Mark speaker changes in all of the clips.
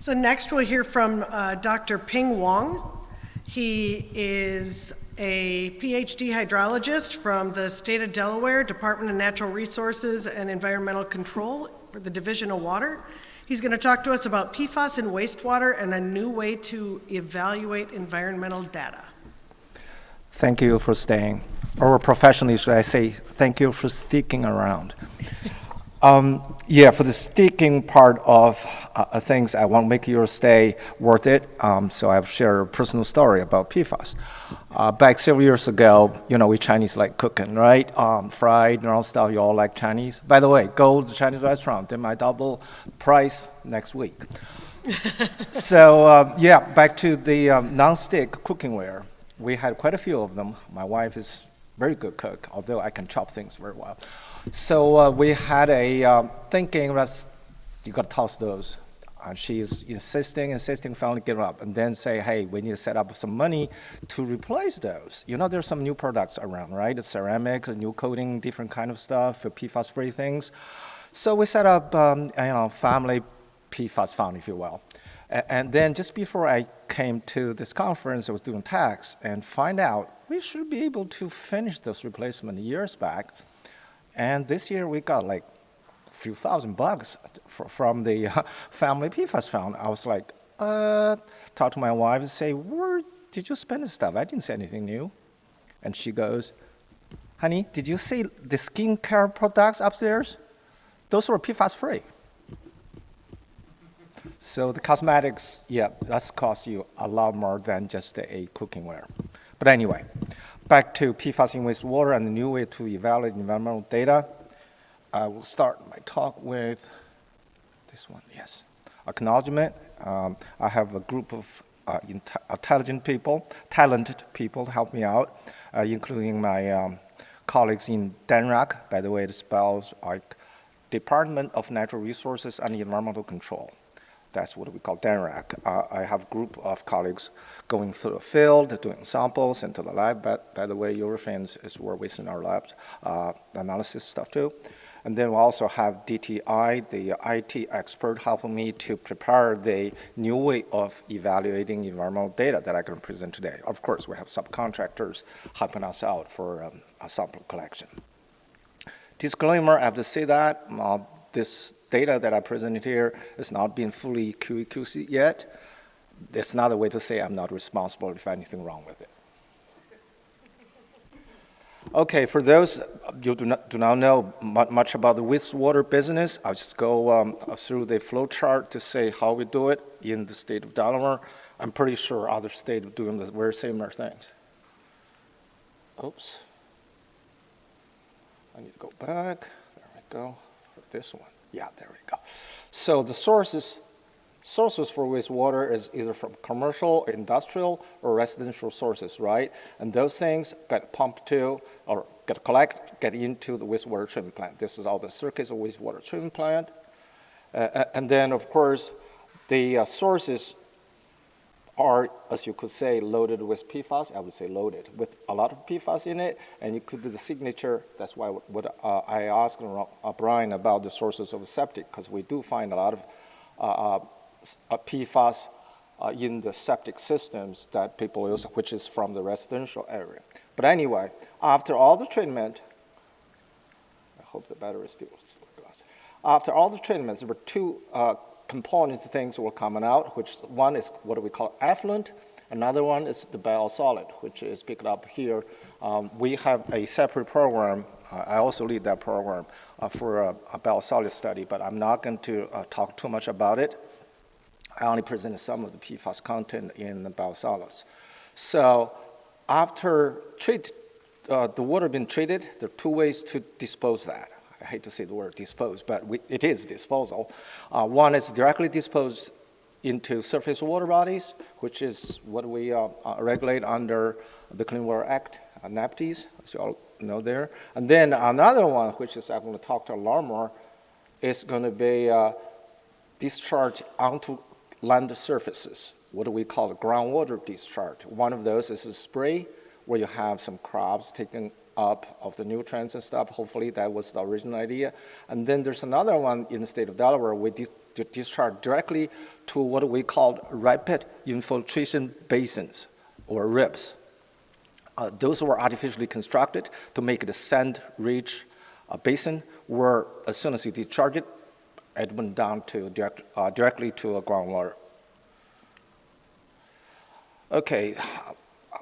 Speaker 1: So next we'll hear from Dr. Ping Wang. He is a Ph.D. hydrologist from the State of Delaware, Department of Natural Resources and Environmental Control for the Division of Water. He's going to talk to us about PFAS in wastewater and a new way to evaluate environmental data.
Speaker 2: Thank you for staying. Or professionally, should I say, thank you for sticking around. For the sticking part of things, I want to make your stay worth it. So I've shared a personal story about PFAS. Back several years ago, we Chinese like cooking, right? Fried and all stuff, you all like Chinese. By the way, go to the Chinese restaurant. They might double price next week. So back to the non-stick cookingware. We had quite a few of them. My wife is a very good cook, although I can chop things very well. So we had a thinking that you got to toss those. And she's insisting, finally give up, and then say, hey, we need to set up some money to replace those. There's some new products around, right? The ceramics, the new coating, different kind of stuff for PFAS-free things. So we set up, family PFAS fund, if you will. And then just before I came to this conference, I was doing tax and find out we should be able to finish those replacement years back. And this year we got like a few $1,000 from the family PFAS fund. I was like, talk to my wife and say, where did you spend this stuff? I didn't say anything new. And she goes, honey, did you see the skincare products upstairs? Those were PFAS free. So the cosmetics, that's cost you a lot more than just a cookingware. But anyway, back to PFAS in wastewater and the new way to evaluate environmental data. I will start my talk with this one, yes. Acknowledgement. I have a group of talented people to help me out, including my colleagues in DENRAC. By the way, it spells like Department of Natural Resources and Environmental Control. That's what we call DENRAC. I have a group of colleagues going through the field, doing samples into the lab. By the way, Eurofins is where we in our labs, analysis stuff too. And then we also have DTI, the IT expert, helping me to prepare the new way of evaluating environmental data that I can present today. Of course, we have subcontractors helping us out for sample collection. Disclaimer, I have to say that this data that I presented here has not been fully QA/QC yet. That's not a way to say I'm not responsible if anything wrong with it. Okay, for those you do not know much about the wastewater business, I'll just go through the flow chart to say how we do it in the state of Delaware. I'm pretty sure other states are doing the very similar things. Oops. I need to go back. There we go. For this one. Yeah, there we go. So the sources for wastewater is either from commercial, industrial, or residential sources, right? And those things get pumped to, or get into the wastewater treatment plant. This is all the circuits of wastewater treatment plant. And then, of course, the sources are, as you could say, loaded with PFAS. I would say loaded with a lot of PFAS in it, and you could do the signature. That's why I asked Brian about the sources of septic, because we do find a lot of PFAS in the septic systems that people use, which is from the residential area. But anyway, after all the treatment, I hope the battery still lasts. After all the treatments, there were two components, things were coming out, which one is what we call effluent, another one is the biosolid, which is picked up here. We have a separate program. I also lead that program for a biosolid study, but I'm not going to talk too much about it. I only presented some of the PFAS content in the biosolids. So after the water being treated, there are two ways to dispose that. I hate to say the word dispose, but it is disposal. One is directly disposed into surface water bodies, which is what we regulate under the Clean Water Act, NAPTES, as you all know there. And then another one, which is I'm going to talk to a lot more, is going to be discharge onto land surfaces, what we call a groundwater discharge. One of those is a spray where you have some crops taken up of the nutrients and stuff. Hopefully that was the original idea. And then there's another one in the state of Delaware. We discharge directly to what we call rapid infiltration basins, or RIPS. Those were artificially constructed to make it a sand-rich basin where as soon as you discharge it, it went down to directly to a groundwater. Okay,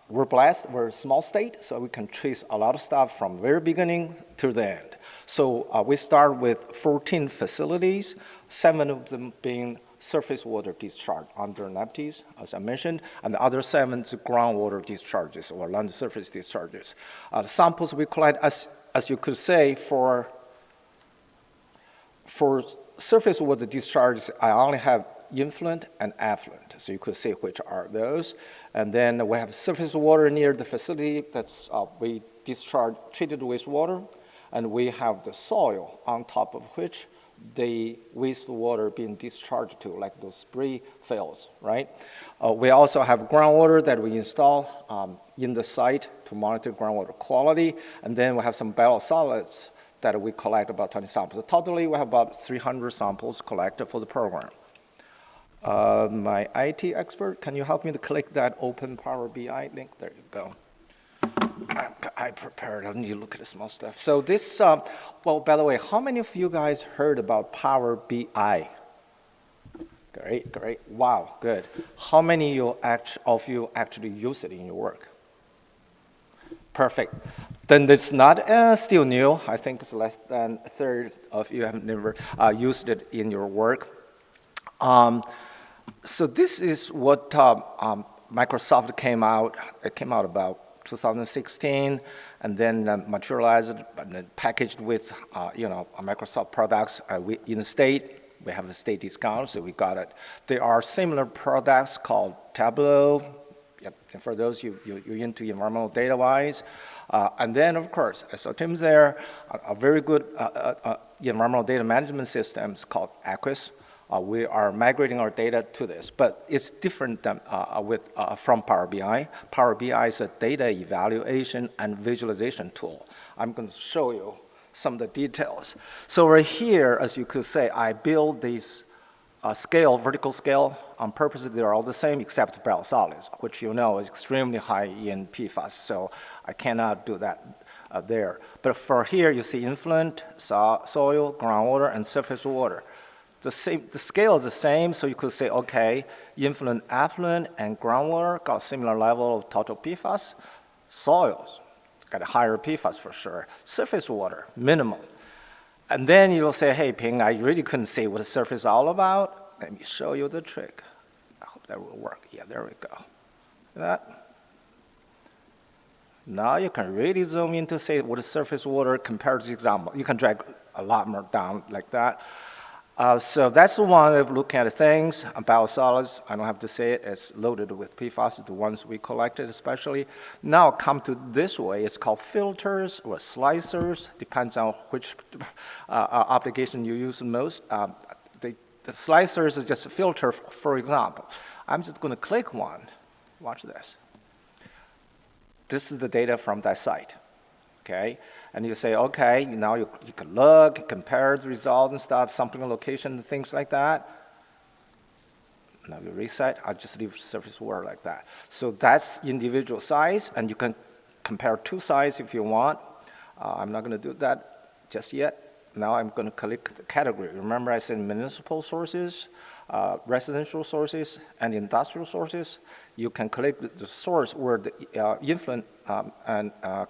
Speaker 2: we're blessed, we're a small state, so we can trace a lot of stuff from the very beginning to the end. So we start with 14 facilities, 7 of them being surface water discharge under NAPTs, as I mentioned, and the other 7 is groundwater discharges or land surface discharges. The samples we collect, as you could say, for surface water discharges, I only have influent and effluent, so you could say which are those. And then we have surface water near the facility that's we discharge treated wastewater, and we have the soil on top of which the wastewater being discharged to, like those spray fields, right? We also have groundwater that we install in the site to monitor groundwater quality, and then we have some biosolids that we collect about 20 samples. So totally, we have about 300 samples collected for the program. My IT expert, can you help me to click that open Power BI link? There you go. I prepared, I need to look at the small stuff. So this, well, by the way, how many of you guys heard about Power BI? Great, great, wow, good. How many of you actually use it in your work? Perfect. Then it's not still new. I think it's less than a third of you have never used it in your work. So this is what Microsoft came out. It came out about 2016, and then materialized and then packaged with Microsoft products. In the state, we have a state discount, so we got it. There are similar products called Tableau. Yep. And for those you're into environmental data-wise, and then of course, so Tim's there, a very good environmental data management system is called Aquis. We are migrating our data to this, but it's different than from Power BI. Power BI is a data evaluation and visualization tool. I'm going to show you some of the details. So right here, as you could say, I build these vertical scale. On purpose, they're all the same except biosolids, which you know is extremely high in PFAS, so I cannot do that there. But for here, you see influent, soil, groundwater, and surface water. The scale is the same, so you could say, okay, influent, effluent, and groundwater got a similar level of total PFAS. Soils got a higher PFAS for sure. Surface water, minimal. And then you'll say, hey, Ping, I really couldn't see what the surface is all about. Let me show you the trick. I hope that will work. Yeah, there we go. That. Now you can really zoom in to say what the surface water compared to the example. You can drag a lot more down like that. So that's the one of looking at things. Biosolids, I don't have to say it, it's loaded with PFAS, the ones we collected especially. Now come to this way, it's called filters or slicers, depends on which application you use the most. The slicers is just a filter, for example. I'm just going to click one. Watch this. This is the data from that site, okay? And you say, okay, now you can look, compare the results and stuff, sampling location and things like that. Now you reset, I just leave surface water like that. So that's individual size, and you can compare 2 sizes if you want. I'm not going to do that just yet. Now I'm going to click the category. Remember I said municipal sources, residential sources, and industrial sources. You can click the source where the influent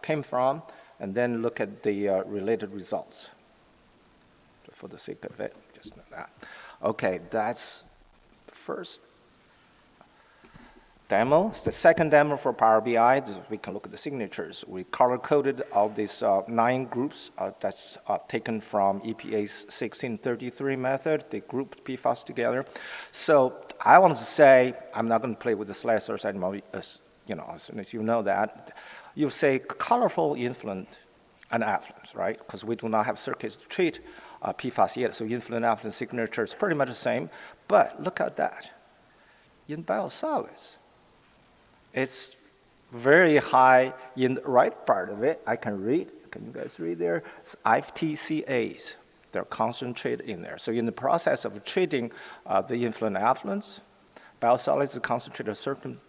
Speaker 2: came from, and then look at the related results. So for the sake of it, just know that. Okay, that's the first demo. It's the second demo for Power BI. We can look at the signatures. We color-coded all these 9 groups that's taken from EPA's 1633 method. They grouped PFAS together. So I want to say, I'm not going to play with the slicers anymore, as soon as you know that. You say colorful influent and effluents, right? Because we do not have circuits to treat PFAS yet, so influent and effluent signature is pretty much the same. But look at that. In biosolids, it's very high in the right part of it. I can read. Can you guys read there? It's HTCAs. They're concentrated in there. So in the process of treating the influent effluents, biosolids concentrate a certain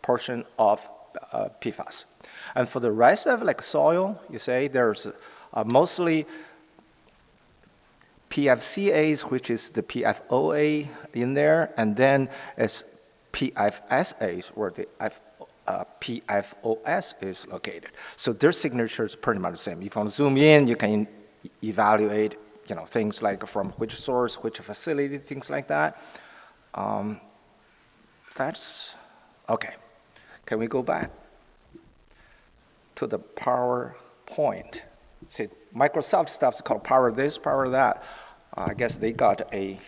Speaker 2: portion of PFAS. And for the rest of like soil, you say there's mostly PFCAs, which is the PFOA in there, and then it's PFSAs, where the PFOS is located. So their signature is pretty much the same. If you want to zoom in, you can evaluate, things like from which source, which facility, things like that. That's okay. Can we go back to the PowerPoint? See, Microsoft stuff is called power this, power that. I guess they got a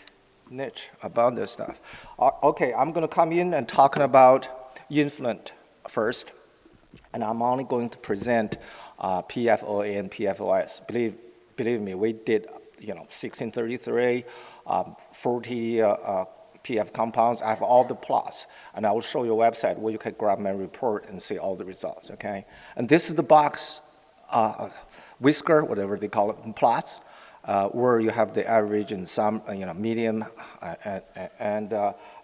Speaker 2: niche about this stuff. Okay, I'm going to come in and talking about influent first, and I'm only going to present PFOA and PFOS. Believe me, we did 1633, 40 PF compounds. I have all the plots, and I will show you a website where you can grab my report and see all the results. Okay, and this is the box whisker, whatever they call it, plots, where you have the average and some, median and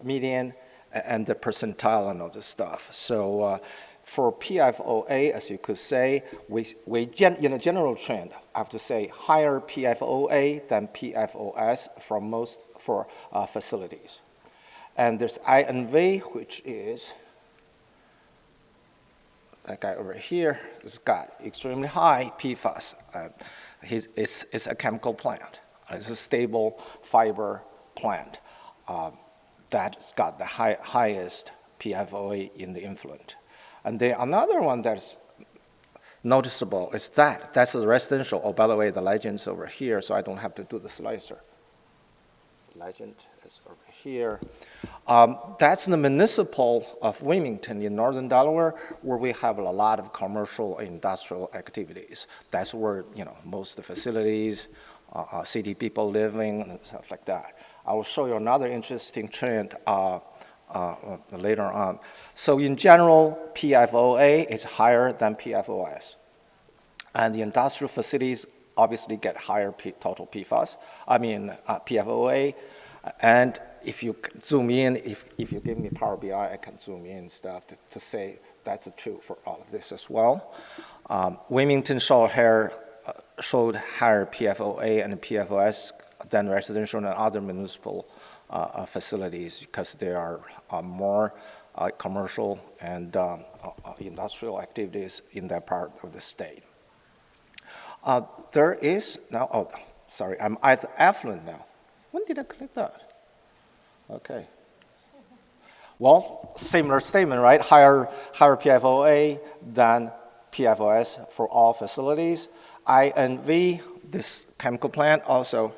Speaker 2: median and the percentile and all this stuff. So for PFOA, as you could say, we in a general trend, I have to say higher PFOA than PFOS for facilities. And there's INV, which is that guy over here has got extremely high PFAS. It's a chemical plant. It's a stable fiber plant that's got the highest PFOA in the influent. And then another one that's noticeable is that's the residential. Oh, by the way, the legend's over here, so I don't have to do the slicer. Legend is over here. That's the municipal of Wilmington in northern Delaware, where we have a lot of commercial industrial activities. That's where most of the facilities, city people living and stuff like that. I will show you another interesting trend later on. So in general, PFOA is higher than PFOS, and the industrial facilities obviously get higher total PFAS. PFOA, and if you zoom in, if you give me Power BI, I can zoom in stuff to say that's true for all of this as well. Wilmington showed higher PFOA and PFOS than residential and other municipal facilities because there are more commercial and industrial activities in that part of the state. There is now, I'm at effluent now. When did I click that? Okay. Well, similar statement, right? Higher PFOA than PFOS for all facilities. INV, this chemical plant, also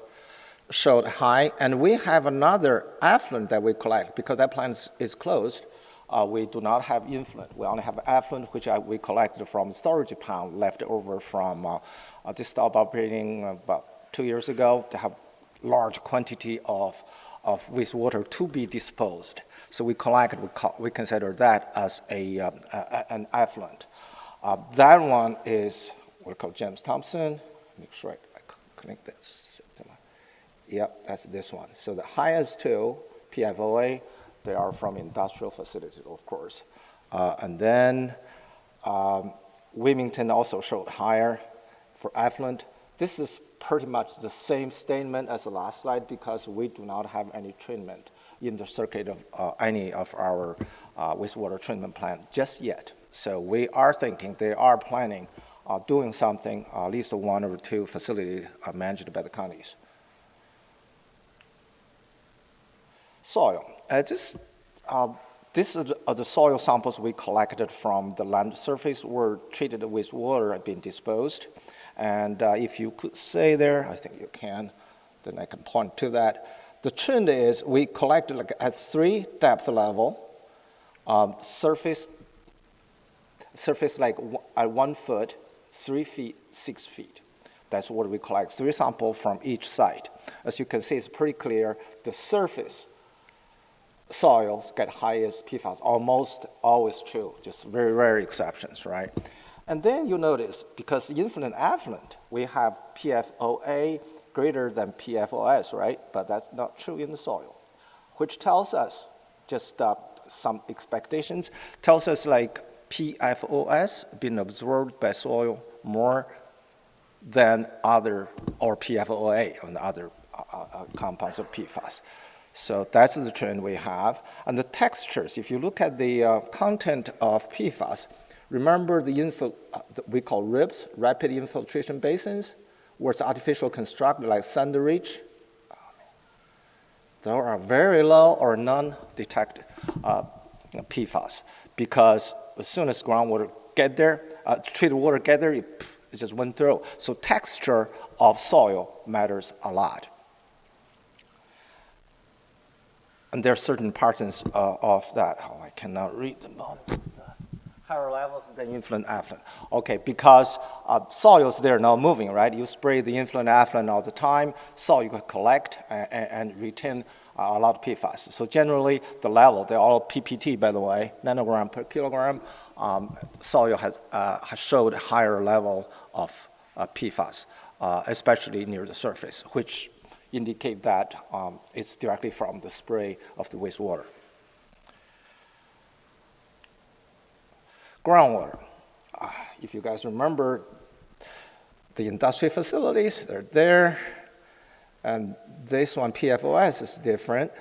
Speaker 2: showed high. And we have another effluent that we collect because that plant is closed. We do not have influent. We only have effluent, which we collected from storage pound left over from this stopped operating about 2 years ago to have large quantity of wastewater to be disposed. So we collect, we consider that as an effluent. That one is, we call James Thompson. Make sure I connect this. Yep, that's this one. So the highest two, PFOA, they are from industrial facilities, of course. And then Wilmington also showed higher for effluent. This is pretty much the same statement as the last slide because we do not have any treatment in the circuit of any of our wastewater treatment plant just yet. So we are thinking they are planning doing something, at least one or two facilities managed by the counties. Soil. This is the soil samples we collected from the land surface were treated with water and been disposed. And if you could say there, I think you can, then I can point to that. The trend is we collected at 3 depth level, surface like at 1 foot, 3 feet, 6 feet. That's what we collect, 3 samples from each site. As you can see, it's pretty clear. The surface soils get highest PFAS, almost always true, just very rare exceptions, right? And then you notice, because influent effluent, we have PFOA greater than PFOS, right? But that's not true in the soil, which tells us just some expectations, tells us like PFOS being absorbed by soil more than other, or PFOA and other compounds of PFAS. So that's the trend we have. And the textures, if you look at the content of PFAS, remember we call RIBs, rapid infiltration basins, where it's artificial construct like Sand Ridge. There are very low or non-detected PFAS, because as soon as groundwater get there, treated water get there, it just went through. So texture of soil matters a lot. And there are certain patterns of that. Oh, I cannot read them all. Higher levels than influent effluent. Okay, because soils, they're not moving, right? You spray the influent effluent all the time, soil you can collect and retain a lot of PFAS. So generally, the level, they're all PPT, by the way, nanogram per kilogram. Soil has showed a higher level of PFAS, especially near the surface, which indicate that it's directly from the spray of the wastewater. Groundwater. If you guys remember, the industry facilities, they're there. And this one, PFOS, is different.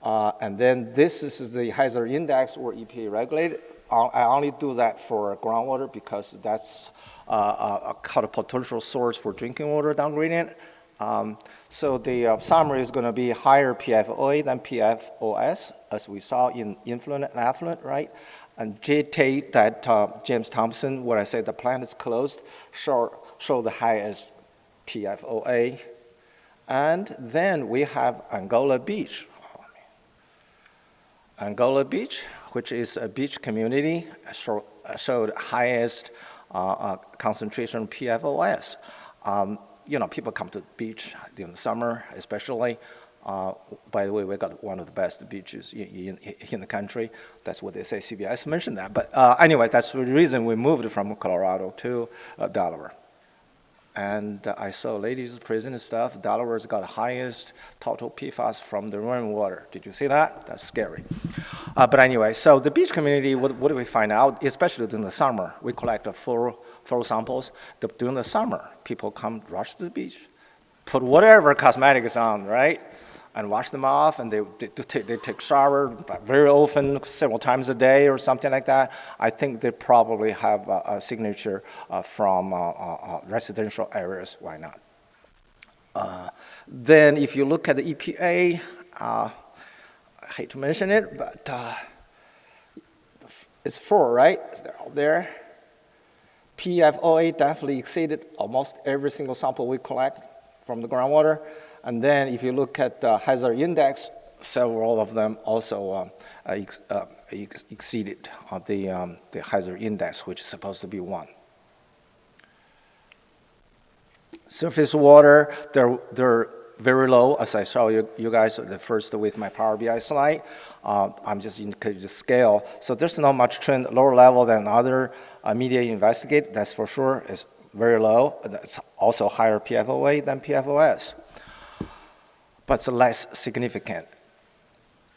Speaker 2: And then this is the hazard index or EPA regulated. I only do that for groundwater because that's a kind of potential source for drinking water downgradient. So the summary is going to be higher PFOA than PFOS, as we saw in influent and effluent, right? And JT, that James Thompson, where I say the plant is closed, show the highest PFOA. And then we have Angola Beach. Angola Beach, which is a beach community, showed highest concentration of PFOS. People come to the beach during the summer, especially. By the way, we got one of the best beaches in the country. That's what they say. CBS mentioned that. But anyway, that's the reason we moved from Colorado to Delaware. And I saw ladies' prison and stuff. Delaware's got the highest total PFAS from the rainwater. Did you see that? That's scary. But anyway, so the beach community, what do we find out? Especially during the summer, we collect full samples. During the summer, people come rush to the beach, put whatever cosmetics on, right? And wash them off, and they take shower very often, several times a day or something like that. I think they probably have a signature from residential areas. Why not? Then if you look at the EPA, I hate to mention it, but it's 4, right? They're all there. PFOA definitely exceeded almost every single sample we collect from the groundwater. And then if you look at the hazard index, several of them also exceeded the hazard index, which is supposed to be 1. Surface water, they're very low, as I saw you guys the first with my Power BI slide. I'm just indicating the scale. So there's not much trend, lower level than other media investigate, that's for sure, is very low. It's also higher PFOA than PFOS. But it's less significant.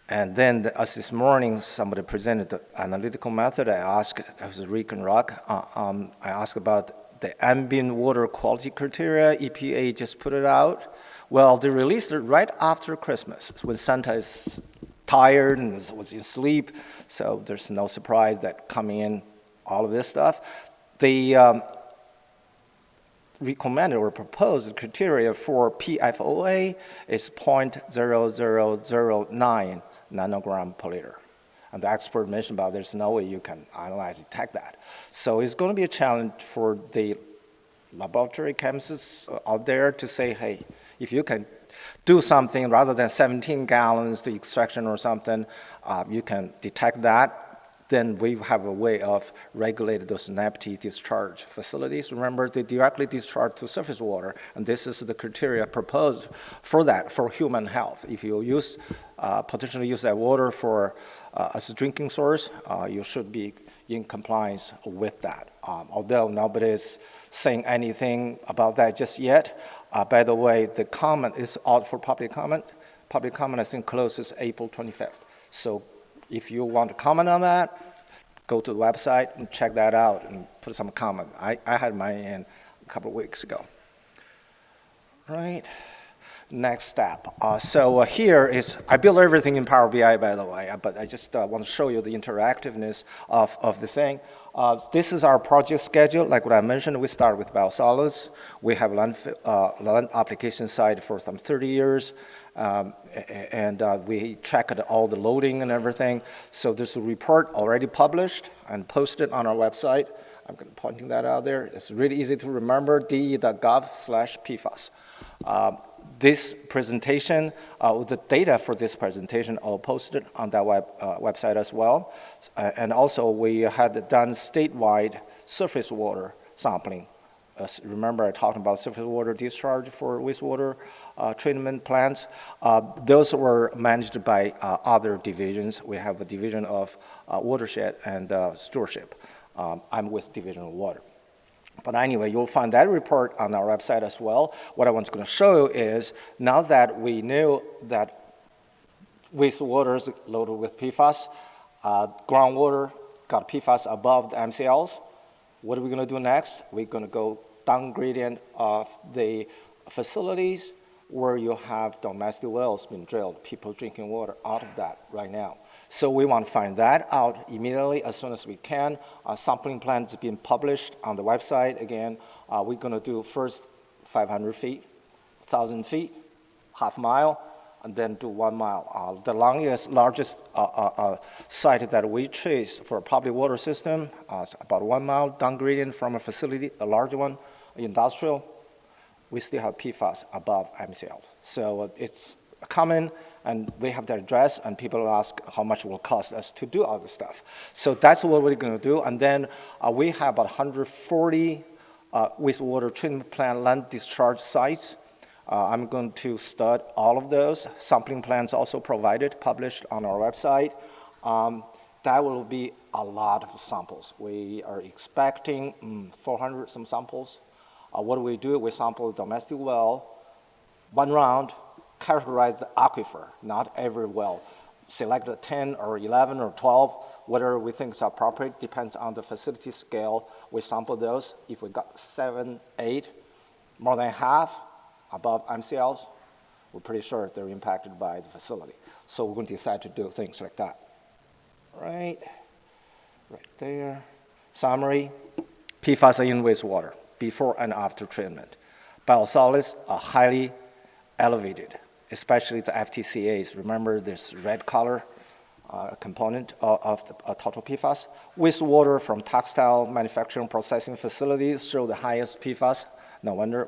Speaker 2: And then, as this morning, somebody presented the analytical method. I asked, it was Rick and Rock, I asked about the ambient water quality criteria. EPA just put it out. Well, they released it right after Christmas, when Santa is tired and was in sleep. So there's no surprise that coming in all of this stuff. The recommended or proposed criteria for PFOA is 0.0009 nanogram per liter. And the expert mentioned about there's no way you can analyze, detect that. So it's going to be a challenge for the laboratory chemists out there to say, hey, if you can do something rather than 17 gallons, the extraction or something, you can detect that then we have a way of regulating those empty discharge facilities. Remember, they directly discharge to surface water, and this is the criteria proposed for that, for human health. If you use, potentially use that water for as a drinking source, you should be in compliance with that. Although nobody is saying anything about that just yet. By the way, the comment is out for public comment. Public comment, I think, closes April 25th. So if you want to comment on that, go to the website and check that out and put some comment. I had mine in a couple of weeks ago. Right. Next step. So here is, I built everything in Power BI, by the way, but I just want to show you the interactiveness of the thing. This is our project schedule. Like what I mentioned, we start with biosolids. We have land application site for some 30 years. And we tracked all the loading and everything. So there's a report already published and posted on our website. I'm pointing that out there. It's really easy to remember, de.gov/PFAS. This presentation, the data for this presentation are posted on that website as well. And also we had done statewide surface water sampling. Remember I talked about surface water discharge for wastewater treatment plants. Those were managed by other divisions. We have a division of watershed and stewardship. I'm with Division of Water. But anyway, you'll find that report on our website as well. What I was going to show you is, now that we knew that wastewater is loaded with PFAS, groundwater got PFAS above the MCLs, what are we going to do next? We're going to go down gradient of the facilities where you have domestic wells being drilled, people drinking water out of that right now. So we want to find that out immediately as soon as we can. Sampling plan is being published on the website. Again, we're going to do first 500 feet, 1,000 feet, half mile, and then do 1 mile. The largest site that we trace for a public water system is about 1 mile down gradient from a facility, a large one, industrial. We still have PFAS above MCL. So it's common, and we have that address, and people ask how much it will cost us to do all this stuff. So that's what we're going to do. And then we have about 140 wastewater treatment plant land discharge sites. I'm going to stud all of those. Sampling plans also provided, published on our website. That will be a lot of samples. We are expecting 400 some samples. What do? We sample the domestic well, 1 round, characterize the aquifer, not every well. Select 10 or 11 or 12, whatever we think is appropriate, depends on the facility scale. We sample those. If we got 7, 8, more than half above MCLs, we're pretty sure they're impacted by the facility. So we're going to decide to do things like that. Right there. Summary, PFAS in wastewater, before and after treatment. Biosolids are highly elevated, especially the FTCAs. Remember this red color component of the total PFAS. Wastewater from textile manufacturing processing facilities show the highest PFAS. No wonder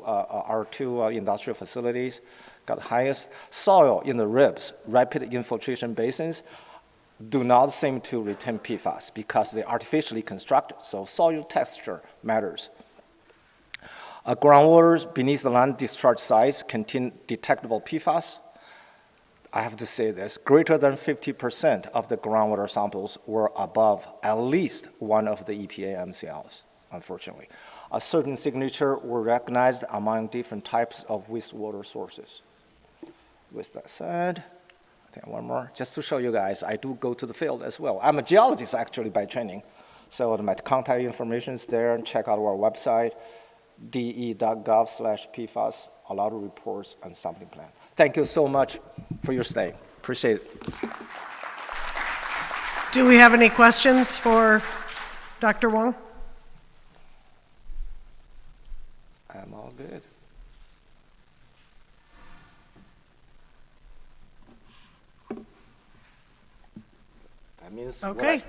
Speaker 2: our two industrial facilities got the highest. Soil in the ribs, rapid infiltration basins, do not seem to retain PFAS because they're artificially constructed, so soil texture matters. Groundwaters beneath the land discharge sites contain detectable PFAS. I have to say this, greater than 50% of the groundwater samples were above at least one of the EPA MCLs, unfortunately. A certain signature were recognized among different types of wastewater sources. With that said, I think one more, just to show you guys, I do go to the field as well. I'm a geologist actually by training. So my contact information is there, and check out our website, de.gov/PFAS, a lot of reports and sampling plan. Thank you so much for your stay. Appreciate it.
Speaker 1: Do we have any questions for Dr. Wang?
Speaker 2: I'm all good. That means
Speaker 1: okay.